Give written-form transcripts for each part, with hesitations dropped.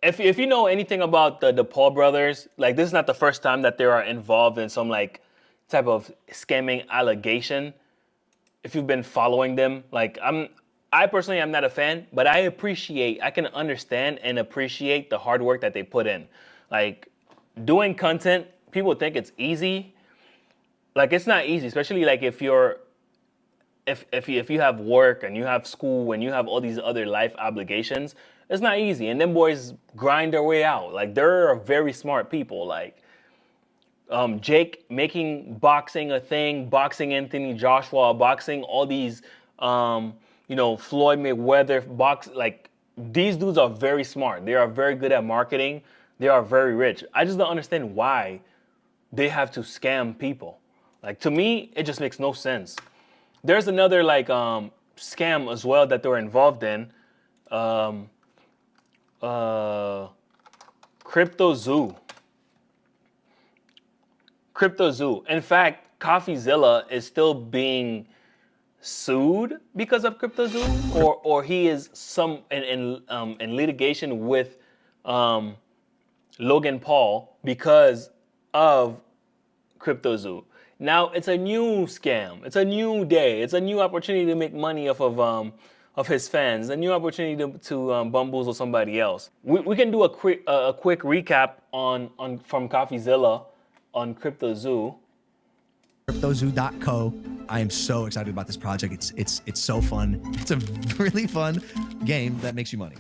if you know anything about the Paul brothers, like this is not the first time that they are involved in some like type of scamming allegation. If you've been following them, like I personally am not a fan, but I can understand and appreciate the hard work that they put in. Like doing content, people think it's easy. Like it's not easy, especially like if you have work and you have school and you have all these other life obligations, it's not easy. And them boys grind their way out. Like they're very smart people. Like Jake making boxing a thing, boxing Anthony Joshua, boxing all these, Floyd Mayweather like these dudes are very smart. They are very good at marketing. They are very rich. I just don't understand why they have to scam people. Like to me, it just makes no sense. There's another like scam as well that they're involved in. CryptoZoo. In fact, CoffeeZilla is still being sued because of CryptoZoo, or he is in litigation with Logan Paul because of CryptoZoo. Now it's a new scam. It's a new day. It's a new opportunity to make money off of his fans. A new opportunity to bamboozle somebody else. We can do a quick recap on from CoffeeZilla on CryptoZoo. CryptoZoo.co. I am so excited about this project. It's so fun. It's a really fun game that makes you money.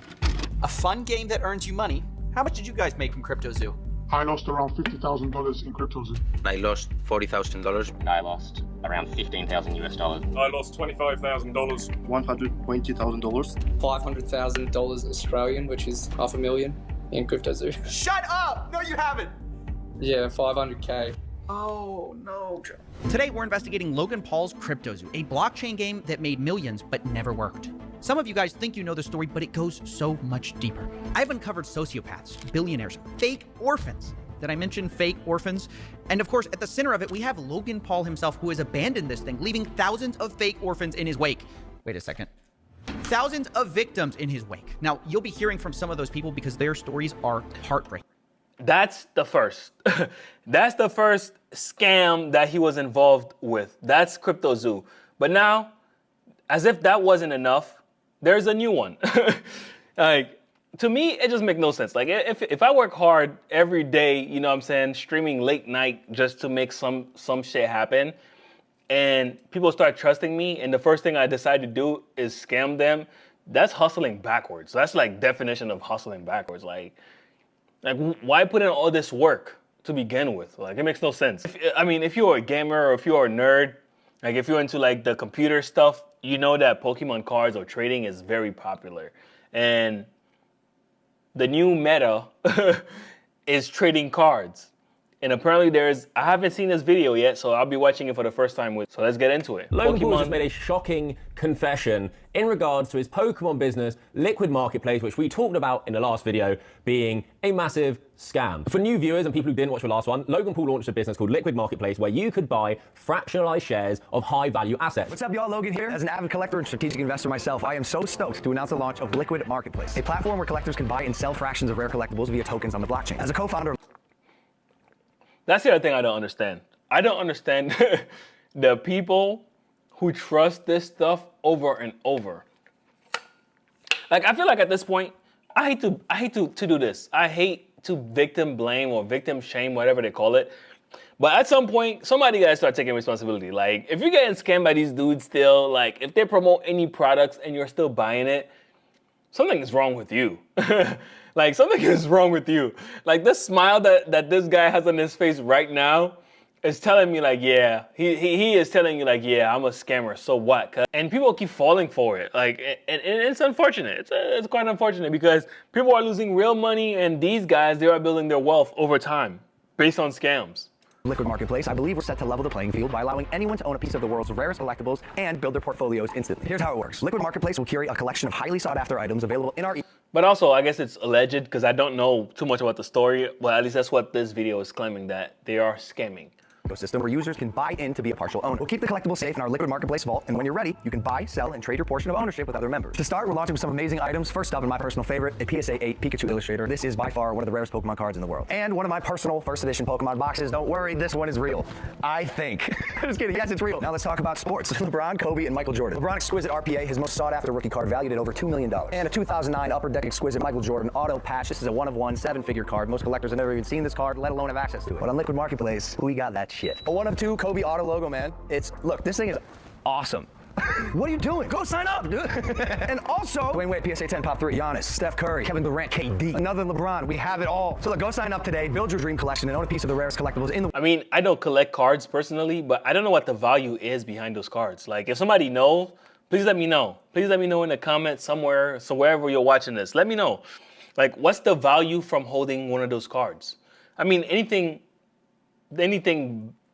A fun game that earns you money. How much did you guys make from CryptoZoo? I lost around $50,000 in CryptoZoo. I lost $40,000. I lost around $15,000 US. I lost $25,000. $120,000. $500,000 Australian, which is $500,000 in CryptoZoo. Shut up! No, you haven't! Yeah, 500K. Oh, no. Today, we're investigating Logan Paul's CryptoZoo, a blockchain game that made millions but never worked. Some of you guys think you know the story, but it goes so much deeper. I've uncovered sociopaths, billionaires, fake orphans. Did I mention fake orphans? And of course, at the center of it, we have Logan Paul himself, who has abandoned this thing, leaving thousands of fake orphans in his wake. Wait a second. Thousands of victims in his wake. Now, you'll be hearing from some of those people because their stories are heartbreaking. That's the first. That's the first scam that he was involved with. That's CryptoZoo. But now, as if that wasn't enough, there's a new one. Like, to me, it just makes no sense. Like, if I work hard every day, you know what I'm saying, streaming late night just to make some shit happen, and people start trusting me, and the first thing I decide to do is scam them, that's hustling backwards. That's like definition of hustling backwards. Like why put in all this work to begin with? Like, it makes no sense. If you're a gamer or if you're a nerd, like if you're into like the computer stuff, you know that Pokemon cards or trading is very popular. And the new meta is trading cards. And apparently I haven't seen this video yet, so I'll be watching it for the first time so let's get into it. Logan Paul just made a shocking confession in regards to his Pokemon business, Liquid Marketplace, which we talked about in the last video, being a massive scam. For new viewers and people who didn't watch the last one, Logan Paul launched a business called Liquid Marketplace where you could buy fractionalized shares of high-value assets. What's up, y'all? Logan here. As an avid collector and strategic investor myself, I am so stoked to announce the launch of Liquid Marketplace, a platform where collectors can buy and sell fractions of rare collectibles via tokens on the blockchain. As a co-founder of That's the other thing I don't understand. I don't understand the people who trust this stuff over and over. Like, I feel like at this point, I hate to do this. I hate to victim blame or victim shame, whatever they call it. But at some point, somebody gotta start taking responsibility. Like, if you're getting scammed by these dudes still, like, if they promote any products and you're still buying it, something is wrong with you. Like, something is wrong with you. Like, this smile that this guy has on his face right now is telling me, like, yeah, he is telling you, like, yeah, I'm a scammer, so what? And people keep falling for it. Like, and it's unfortunate. It's quite unfortunate because people are losing real money, and these guys, they are building their wealth over time based on scams. Liquid Marketplace, I believe we're set to level the playing field by allowing anyone to own a piece of the world's rarest collectibles and build their portfolios instantly. Here's how it works. Liquid Marketplace will curate a collection of highly sought after items available in our... But also, I guess it's alleged because I don't know too much about the story, but at least that's what this video is claiming, that they are scamming. ecosystem where users can buy in to be a partial owner. We'll keep the collectibles safe in our Liquid Marketplace vault, and when you're ready, you can buy, sell, and trade your portion of ownership with other members. To start, we're launching with some amazing items. First up, and my personal favorite, a PSA 8 Pikachu Illustrator. This is by far one of the rarest Pokemon cards in the world. And one of my personal first edition Pokemon boxes. Don't worry, this one is real. I think. Just kidding, yes, it's real. Now let's talk about sports. LeBron, Kobe, and Michael Jordan. LeBron Exquisite RPA, his most sought after rookie card, valued at over $2 million. And a 2009 Upper Deck Exquisite Michael Jordan auto patch. This is a 1-of-1 7-figure card. Most collectors have never even seen this card, let alone have access to it. But on Liquid Marketplace, we got that shit. A 1-of-2 Kobe auto logo, man. Look, this thing is awesome. What are you doing? Go sign up, dude. And also, Dwayne Wade, PSA 10 Pop 3, Giannis, Steph Curry, Kevin Durant, KD, another LeBron. We have it all. So look, go sign up today, build your dream collection, and own a piece of the rarest collectibles in the I mean, I don't collect cards personally, but I don't know what the value is behind those cards. Like, if somebody knows, please let me know. Please let me know in the comments somewhere, so wherever you're watching this, let me know. Like, what's the value from holding one of those cards? I mean, anything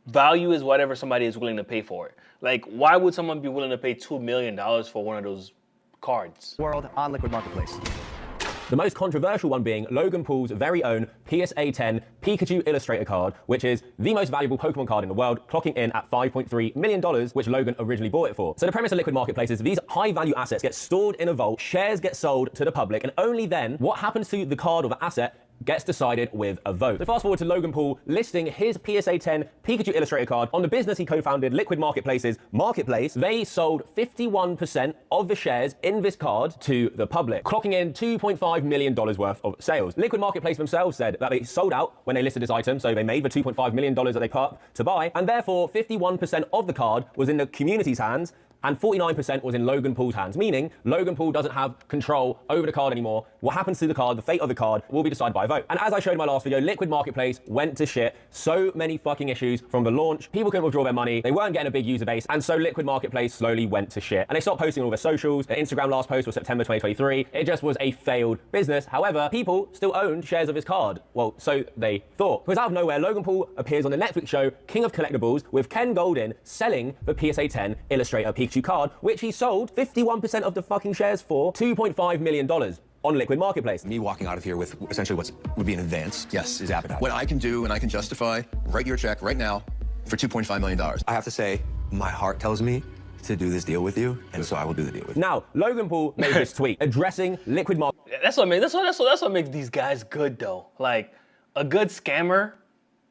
value is whatever somebody is willing to pay for it. Like, why would someone be willing to pay $2 million for one of those cards? world on Liquid Marketplace. The most controversial one being Logan Paul's very own PSA 10 Pikachu Illustrator card, which is the most valuable Pokemon card in the world, clocking in at $5.3 million, which Logan originally bought it for. So the premise of Liquid Marketplace is these high-value assets get stored in a vault, shares get sold to the public, and only then what happens to the card or the asset gets decided with a vote. So fast forward to Logan Paul listing his PSA 10 Pikachu Illustrator card on the business he co-founded, Liquid Marketplace's marketplace. They sold 51% of the shares in this card to the public, clocking in $2.5 million worth of sales. Liquid Marketplace themselves said that they sold out when they listed this item, so they made the $2.5 million that they put up to buy, and therefore 51% of the card was in the community's hands, and 49% was in Logan Paul's hands, meaning Logan Paul doesn't have control over the card anymore. What happens to the card, the fate of the card, will be decided by a vote. And as I showed in my last video, Liquid Marketplace went to shit. So many fucking issues from the launch. People couldn't withdraw their money. They weren't getting a big user base. And so Liquid Marketplace slowly went to shit. And they stopped posting all their socials. Their Instagram last post was September 2023. It just was a failed business. However, people still owned shares of his card. Well, so they thought. Because out of nowhere, Logan Paul appears on the Netflix show King of Collectibles with Ken Golden selling the PSA 10 Illustrator Pikachu card, which he sold 51% of the fucking shares for $2.5 million on Liquid Marketplace. Me walking out of here with essentially would be an advance, yes, is appetite. What I can do and I can justify, write your check right now for $2.5 million. I have to say, my heart tells me to do this deal with you, and so I will do the deal with you. Now, Logan Paul made this tweet addressing Liquid Marketplace. That's what makes these guys good, though. Like, a good scammer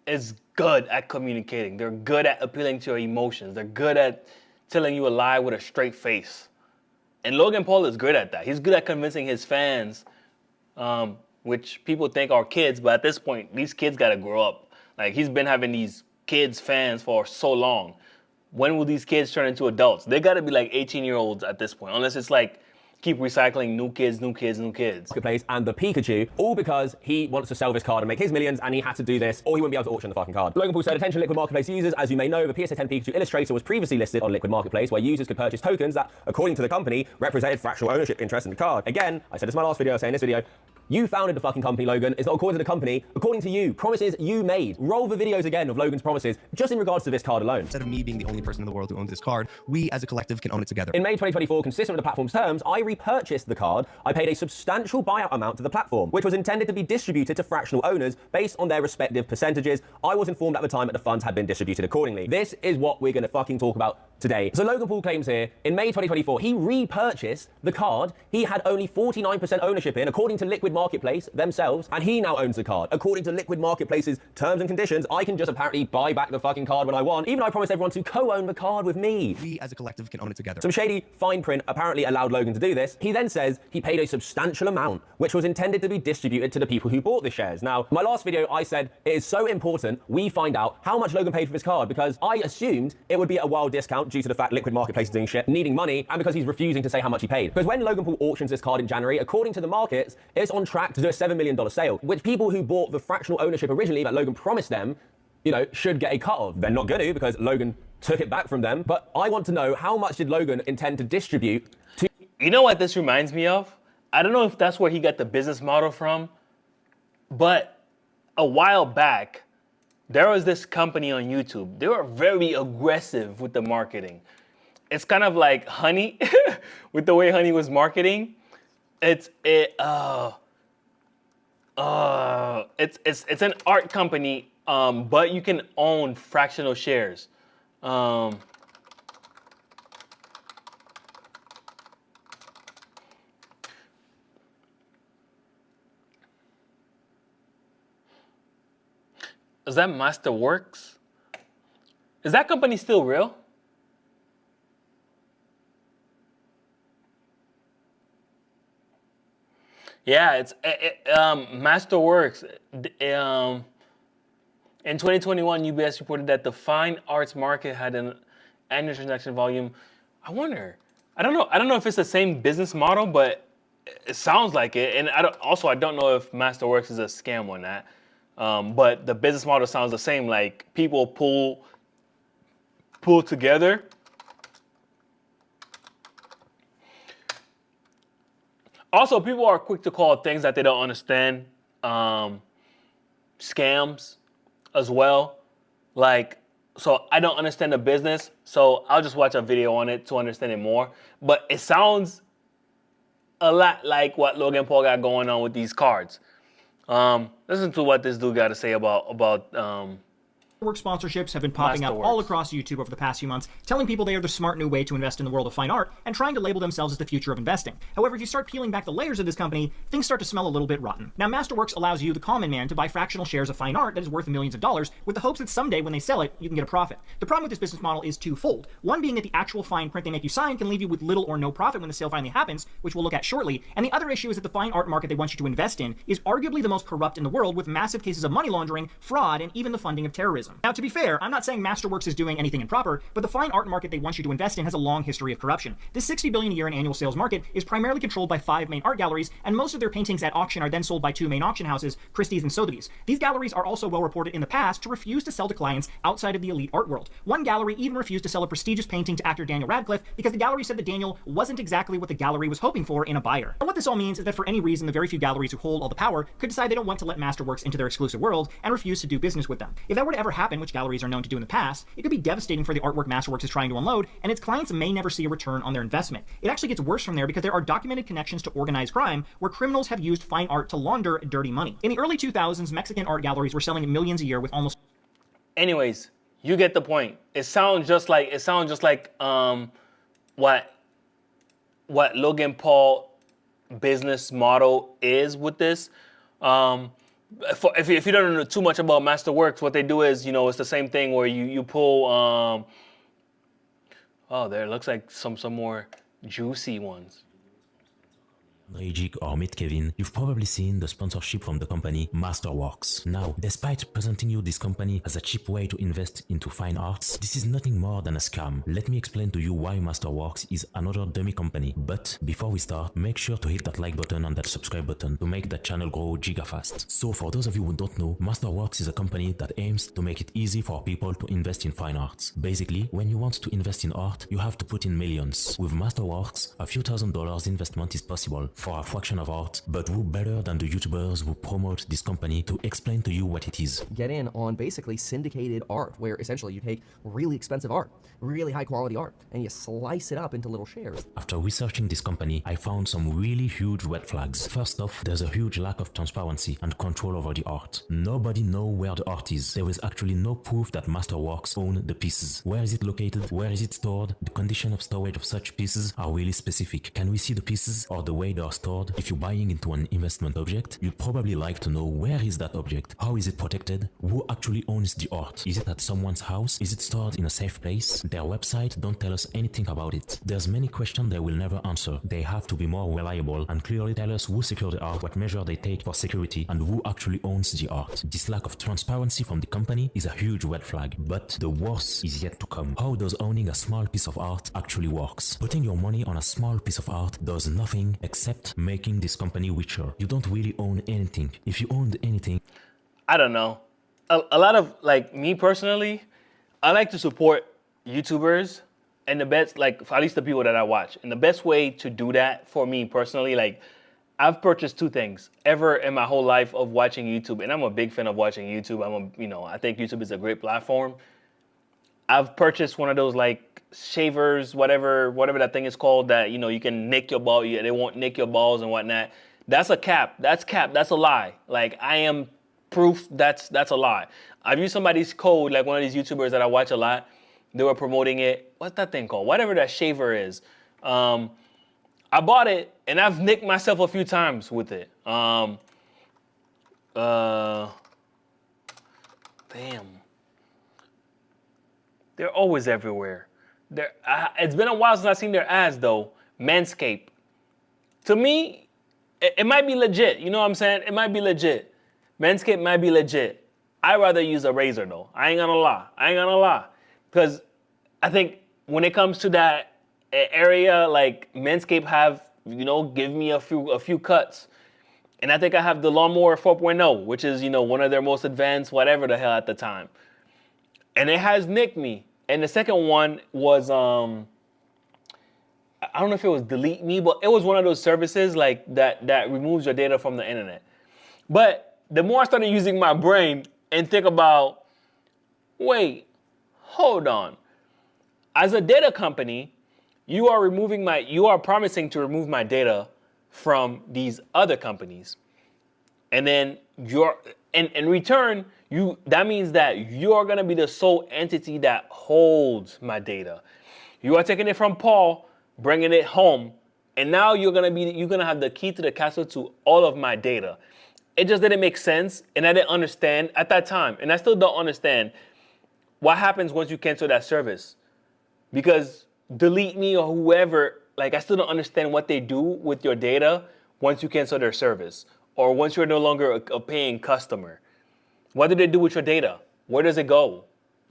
is good at communicating. They're good at appealing to your emotions. They're good at telling you a lie with a straight face. And Logan Paul is good at that. He's good at convincing his fans, which people think are kids, but at this point, these kids gotta grow up. Like, he's been having these kids fans for so long. When will these kids turn into adults? They gotta be like 18-year-olds at this point, unless it's like, keep recycling new kids. Marketplace and the Pikachu, all because he wants to sell this card and make his millions, and he had to do this, or he wouldn't be able to auction the fucking card. Logan Paul said, attention Liquid Marketplace users, as you may know, the PSA 10 Pikachu Illustrator was previously listed on Liquid Marketplace, where users could purchase tokens that, according to the company, represented fractional ownership interest in the card. Again, I said this in my last video, I'll say in this video, you founded the fucking company, Logan. It's not according to the company, according to you. Promises you made. Roll the videos again of Logan's promises, just in regards to this card alone. Instead of me being the only person in the world who owns this card, we as a collective can own it together. In May 2024, consistent with the platform's terms, I repurchased the card. I paid a substantial buyout amount to the platform, which was intended to be distributed to fractional owners based on their respective percentages. I was informed at the time that the funds had been distributed accordingly. This is what we're gonna fucking talk about today. So Logan Paul claims here, in May 2024, he repurchased the card he had only 49% ownership in, according to Liquid Marketplace themselves, and he now owns the card. According to Liquid Marketplace's terms and conditions, I can just apparently buy back the fucking card when I want, even though I promised everyone to co-own the card with me. We as a collective can own it together. Some shady fine print apparently allowed Logan to do this. He then says he paid a substantial amount, which was intended to be distributed to the people who bought the shares. Now, my last video, I said it is so important we find out how much Logan paid for his card, because I assumed it would be at a wild discount due to the fact Liquid Marketplace is doing shit, needing money, and because he's refusing to say how much he paid. Because when Logan Paul auctions this card in January, according to the markets, it's on track to do a $7 million sale, which people who bought the fractional ownership originally that Logan promised them, you know, should get a cut of. They're not going to, because Logan took it back from them. But I want to know, how much did Logan intend to distribute to... You know what this reminds me of? I don't know if that's where he got the business model from, but a while back, there was this company on YouTube. They were very aggressive with the marketing. It's kind of like Honey, with the way Honey was marketing. It's an art company but you can own fractional shares. Is that Masterworks? Is that company still real? Yeah, it's Masterworks. In 2021, UBS reported that the fine arts market had an annual transaction volume. I wonder. I don't know if it's the same business model, but it sounds like it. And I don't know if Masterworks is a scam or not. But the business model sounds the same. Like people pull together. Also, people are quick to call things that they don't understand scams as well. Like, so I don't understand the business, so I'll just watch a video on it to understand it more. But it sounds a lot like what Logan Paul got going on with these cards. Listen to what this dude got to say about Work sponsorships have been popping up all across YouTube over the past few months, telling people they are the smart new way to invest in the world of fine art and trying to label themselves as the future of investing. However, if you start peeling back the layers of this company, things start to smell a little bit rotten. Now, Masterworks allows you, the common man, to buy fractional shares of fine art that is worth millions of dollars with the hopes that someday when they sell it, you can get a profit. The problem with this business model is twofold. One being that the actual fine print they make you sign can leave you with little or no profit when the sale finally happens, which we'll look at shortly. And the other issue is that the fine art market they want you to invest in is arguably the most corrupt in the world, with massive cases of money laundering, fraud, and even the funding of terrorism. Now, to be fair, I'm not saying Masterworks is doing anything improper, but the fine art market they want you to invest in has a long history of corruption. This $60 billion a year in annual sales market is primarily controlled by 5 main art galleries, and most of their paintings at auction are then sold by 2 main auction houses, Christie's and Sotheby's. These galleries are also well reported in the past to refuse to sell to clients outside of the elite art world. One gallery even refused to sell a prestigious painting to actor Daniel Radcliffe because the gallery said that Daniel wasn't exactly what the gallery was hoping for in a buyer. And what this all means is that for any reason, the very few galleries who hold all the power could decide they don't want to let Masterworks into their exclusive world and refuse to do business with them. If that were to ever happen, which galleries are known to do in the past, it could be devastating for the artwork Masterworks is trying to unload, and its clients may never see a return on their investment. It actually gets worse from there because there are documented connections to organized crime where criminals have used fine art to launder dirty money. In the early 2000s, Mexican art galleries were selling millions a year with almost... Anyways, you get the point. It sounds just like what Logan Paul business model is with this. If you don't know too much about Masterworks, what they do is, it's the same thing where you pull. There looks like some more juicy ones. Jig or Meet Kevin, you've probably seen the sponsorship from the company Masterworks. Now, despite presenting you this company as a cheap way to invest into fine arts, this is nothing more than a scam. Let me explain to you why Masterworks is another dummy company. But before we start, make sure to hit that like button and that subscribe button to make the channel grow giga fast. So for those of you who don't know, Masterworks is a company that aims to make it easy for people to invest in fine arts. Basically, when you want to invest in art, you have to put in millions. With Masterworks, a few $1,000s investment is possible for a fraction of art, but who better than the YouTubers who promote this company to explain to you what it is? Get in on basically syndicated art, where essentially you take really expensive art, really high quality art, and you slice it up into little shares. After researching this company, I found some really huge red flags. First off, there's a huge lack of transparency and control over the art. Nobody knows where the art is. There is actually no proof that Masterworks own the pieces. Where is it located? Where is it stored? The condition of storage of such pieces are really specific. Can we see the pieces or the way they are stored? If you're buying into an investment object, you'd probably like to know where is that object? How is it protected? Who actually owns the art? Is it at someone's house? Is it stored in a safe place? Their website don't tell us anything about it. There's many questions they will never answer. They have to be more reliable and clearly tell us who secured the art, what measure they take for security, and who actually owns the art. This lack of transparency from the company is a huge red flag, but the worst is yet to come. How does owning a small piece of art actually works? Putting your money on a small piece of art does nothing except making this company richer. You don't really own anything. If you owned anything... I don't know. A lot of, me personally, I like to support YouTubers, and the best, at least the people that I watch. And the best way to do that for me personally, I've purchased 2 things ever in my whole life of watching YouTube, and I'm a big fan of watching YouTube. I think YouTube is a great platform. I've purchased one of those shavers, whatever that thing is called, that you can nick your ball. They won't nick your balls and whatnot. That's a cap. That's cap. That's a lie. I am proof that's a lie. I've used somebody's code, like one of these YouTubers that I watch a lot. They were promoting it. What's that thing called? Whatever that shaver is. I bought it, and I've nicked myself a few times with it. Damn. They're always everywhere. It's been a while since I've seen their ads, though. Manscaped. To me, it might be legit. You know what I'm saying? It might be legit. Manscaped might be legit. I'd rather use a razor, though. I ain't gonna lie. Because I think when it comes to that area, like Manscaped have, give me a few cuts. And I think I have the Lawnmower 4.0, which is, one of their most advanced whatever the hell at the time. And it has nicked me. And the second one was, I don't know if it was Delete Me, but it was one of those services like that removes your data from the internet. But the more I started using my brain and think about, wait, hold on. As a data company, you are promising to remove my data from these other companies. And then in return, that means that you're gonna be the sole entity that holds my data. You are taking it from Paul, bringing it home, and now you're gonna have the key to the castle to all of my data. It just didn't make sense, and I didn't understand at that time, and I still don't understand what happens once you cancel that service. Because Delete Me or whoever, I still don't understand what they do with your data once you cancel their service, or once you're no longer a paying customer. What do they do with your data? Where does it go?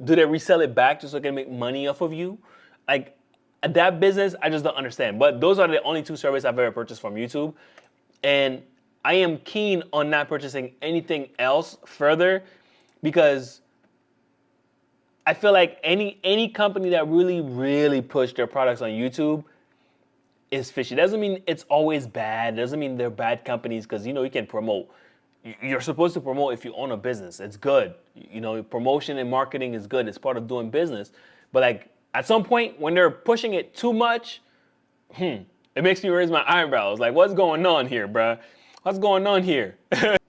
Do they resell it back just so they can make money off of you? That business, I just don't understand. But those are the only two services I've ever purchased from YouTube. And I am keen on not purchasing anything else further, because I feel like any company that really, really pushed their products on YouTube is fishy. Doesn't mean it's always bad. Doesn't mean they're bad companies, because you can promote. You're supposed to promote if you own a business. It's good. Promotion and marketing is good. It's part of doing business. But at some point when they're pushing it too much, it makes me raise my eyebrows. What's going on here, bruh? What's going on here?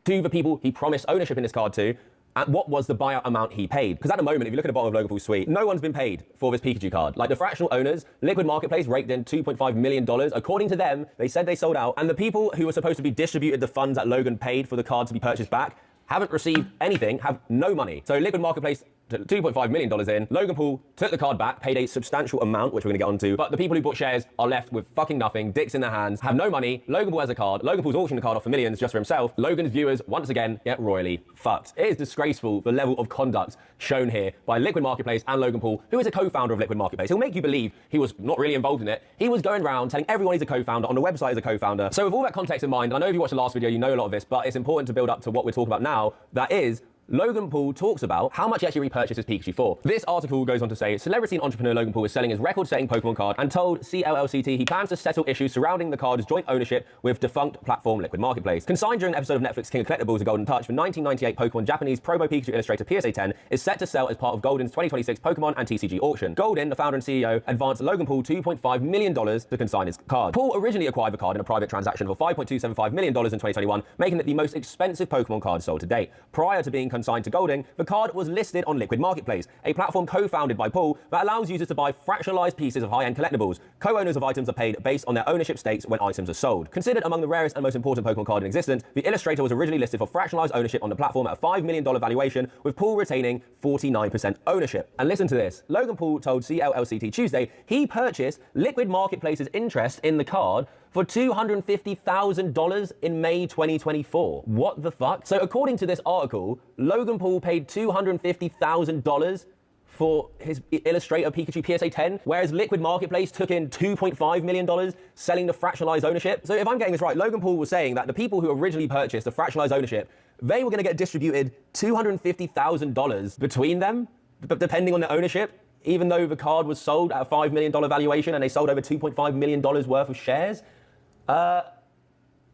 To the people he promised ownership in this card to, and what was the buyout amount he paid? Because at the moment, if you look at the bottom of Logan Paul's suite, no one's been paid for this Pikachu card. The fractional owners, Liquid Marketplace raked in $2.5 million. According to them, they said they sold out. And the people who were supposed to be distributed the funds that Logan paid for the card to be purchased back haven't received anything, have no money. So Liquid Marketplace took $2.5 million in. Logan Paul took the card back, paid a substantial amount, which we're gonna get onto, but the people who bought shares are left with fucking nothing, dicks in their hands, have no money. Logan Paul has a card. Logan Paul's auctioning the card off for millions just for himself. Logan's viewers, once again, get royally fucked. It is disgraceful, the level of conduct shown here by Liquid Marketplace and Logan Paul, who is a co-founder of Liquid Marketplace. He'll make you believe he was not really involved in it. He was going around telling everyone he's a co-founder, on the website he's a co-founder. So with all that context in mind, I know if you watched the last video, you know a lot of this, but it's important to build up to what we're talking about now. That is, Logan Paul talks about how much he actually repurchased his Pikachu for. This article goes on to say, celebrity and entrepreneur Logan Paul is selling his record-setting Pokemon card and told CLLCT he plans to settle issues surrounding the card's joint ownership with defunct platform Liquid Marketplace. Consigned during an episode of Netflix King of Collectibles: A Golden Touch, the 1998 Pokemon Japanese Promo Pikachu Illustrator PSA 10 is set to sell as part of Golden's 2026 Pokemon and TCG auction. Golden, the founder and CEO, advanced Logan Paul $2.5 million to consign his card. Paul originally acquired the card in a private transaction for $5.275 million in 2021, making it the most expensive Pokemon card sold to date. Prior to being consigned to Golden, the card was listed on Liquid Marketplace, a platform co-founded by Paul that allows users to buy fractionalized pieces of high-end collectibles. Co-owners of items are paid based on their ownership stakes when items are sold. Considered among the rarest and most important Pokemon card in existence, the Illustrator was originally listed for fractionalized ownership on the platform at a $5 million valuation, with Paul retaining 49% ownership. And listen to this. Logan Paul told CLLCT Tuesday he purchased Liquid Marketplace's interest in the card for $250,000 in May 2024. What the fuck? So according to this article, Logan Paul paid $250,000 for his Illustrator Pikachu PSA 10, whereas Liquid Marketplace took in $2.5 million selling the fractionalized ownership. So if I'm getting this right, Logan Paul was saying that the people who originally purchased the fractionalized ownership, they were gonna get distributed $250,000 between them, depending on their ownership, even though the card was sold at a $5 million valuation and they sold over $2.5 million worth of shares.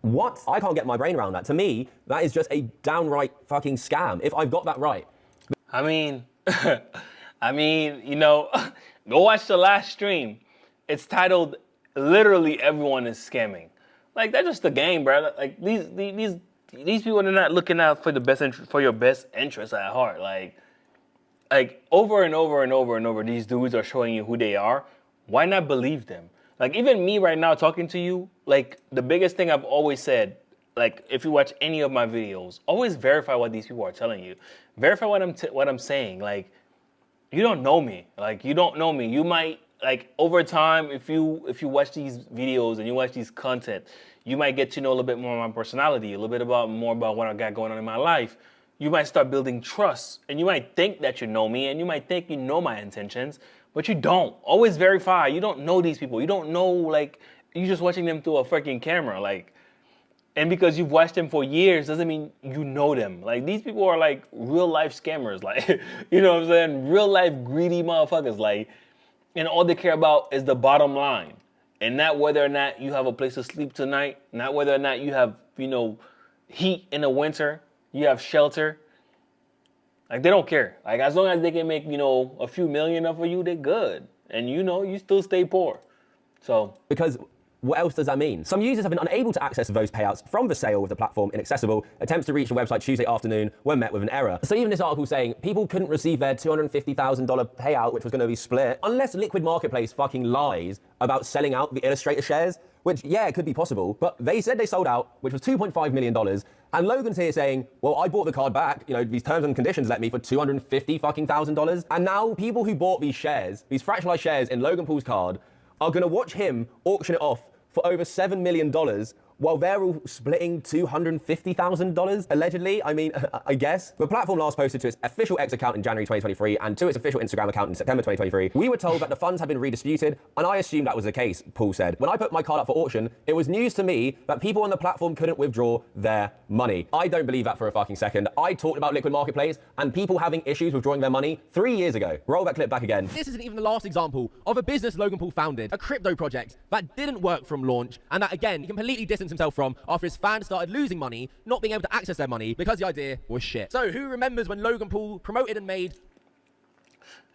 What? I can't get my brain around that. To me, that is just a downright fucking scam, if I've got that right. I mean, go watch the last stream. It's titled, Literally Everyone is Scamming. That's just the game, bro. These these people are not looking out for the best for your best interest at heart. Like over and over and over and over, these dudes are showing you who they are. Why not believe them? Like even me right now talking to you, like the biggest thing I've always said, like if you watch any of my videos, always verify what these people are telling you. Verify what I'm saying. Like you don't know me. Like you don't know me. You might like over time, if you watch these videos and you watch these content, you might get to know a little bit more of my personality, a little bit more about what I got going on in my life. You might start building trust, and you might think that you know me, and you might think you know my intentions, but you don't. Always verify. You don't know these people. You don't know, like, you're just watching them through a freaking camera, like, and because you've watched them for years doesn't mean you know them. Like, these people are, like, real-life scammers, like, you know what I'm saying? Real-life greedy motherfuckers, like, and all they care about is the bottom line, and not whether or not you have a place to sleep tonight, not whether or not you have, you know, heat in the winter, you have shelter. Like, they don't care. Like, as long as they can make, you know, a few million off of you, they're good. And, you know, you still stay poor. So. Because what else does that mean? Some users have been unable to access those payouts from the sale with the platform inaccessible. Attempts to reach the website Tuesday afternoon were met with an error. So even this article saying people couldn't receive their $250,000 payout, which was going to be split, unless Liquid Marketplace fucking lies about selling out the Illustrator shares, which, yeah, it could be possible, but they said they sold out, which was $2.5 million. And Logan's here saying, well, I bought the card back, you know, these terms and conditions let me for $250,000. And now people who bought these shares, these fractionalized shares in Logan Paul's card, are going to watch him auction it off for over $7 million while they're all splitting $250,000, allegedly. I mean, I guess. The platform last posted to its official X account in January 2023 and to its official Instagram account in September 2023. We were told that the funds had been redisputed, and I assumed that was the case, Paul said. When I put my card up for auction, it was news to me that people on the platform couldn't withdraw their money. I don't believe that for a fucking second. I talked about Liquid Marketplace and people having issues withdrawing their money 3 years ago. Roll that clip back again. This isn't even the last example of a business Logan Paul founded, a crypto project that didn't work from launch, and that, again, he completely distanced himself from after his fans started losing money, not being able to access their money because the idea was shit. So who remembers when Logan Paul promoted and made...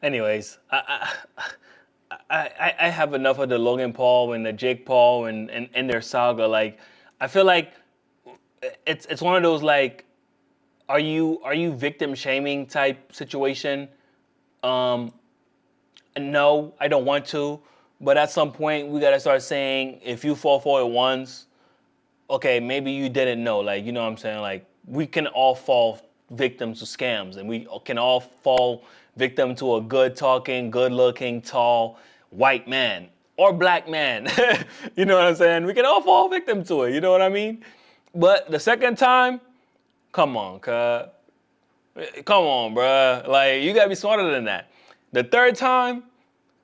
Anyways, I have enough of the Logan Paul and the Jake Paul and their saga. Like, I feel like it's one of those, like, are you victim shaming type situation? No, I don't want to. But at some point, we gotta start saying, if you fall for it once, okay, maybe you didn't know. Like, you know what I'm saying? Like, we can all fall victim to scams, and we can all fall victim to a good-talking, good-looking, tall, white man or black man. You know what I'm saying? We can all fall victim to it. You know what I mean? But the second time, come on, cuz. Come on, bruh. Like, you gotta be smarter than that. The third time,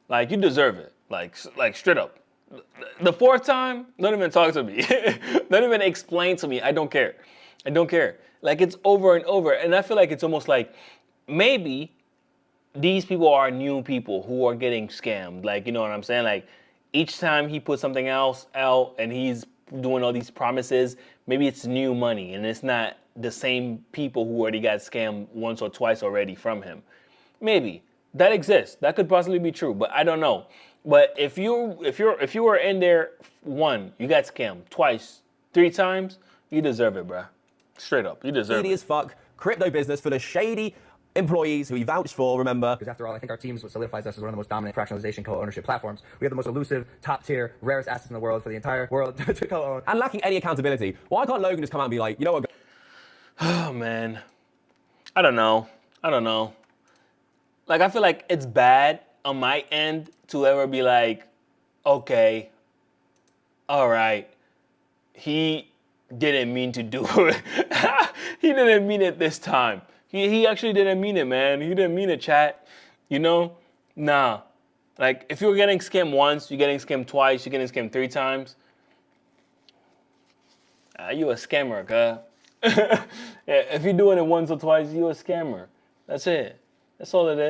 like, you deserve it. Like straight up. The fourth time, don't even talk to me. Don't even explain to me. I don't care. I don't care. Like, it's over and over. And I feel like it's almost like maybe these people are new people who are getting scammed. Like, you know what I'm saying? Like, each time he puts something else out and he's doing all these promises, maybe it's new money and it's not the same people who already got scammed once or twice already from him. Maybe. That exists. That could possibly be true, but I don't know. But if you were in there one, you got scammed twice, 3 times, you deserve it, bruh. Straight up, you deserve Shady it. as fuck crypto business full of shady employees who he vouched for, remember? Because after all, I think our team is what solidifies us as one of the most dominant fractionalization co-ownership platforms. We have the most elusive, top-tier, rarest assets in the world for the entire world to co-own. And lacking any accountability. Why can't Logan just come out and be like, you know what? Oh, man. I don't know. Like, I feel like it's bad on my end to ever be like, okay, all right, he didn't mean to do it. He didn't mean it this time. He actually didn't mean it, man. He didn't mean it, chat. You know? Nah. Like, if you're getting scammed once, you're getting scammed twice, you're getting scammed 3 times, you a scammer, cuz. Yeah, if you're doing it once or twice, you a scammer. That's it. That's all it is.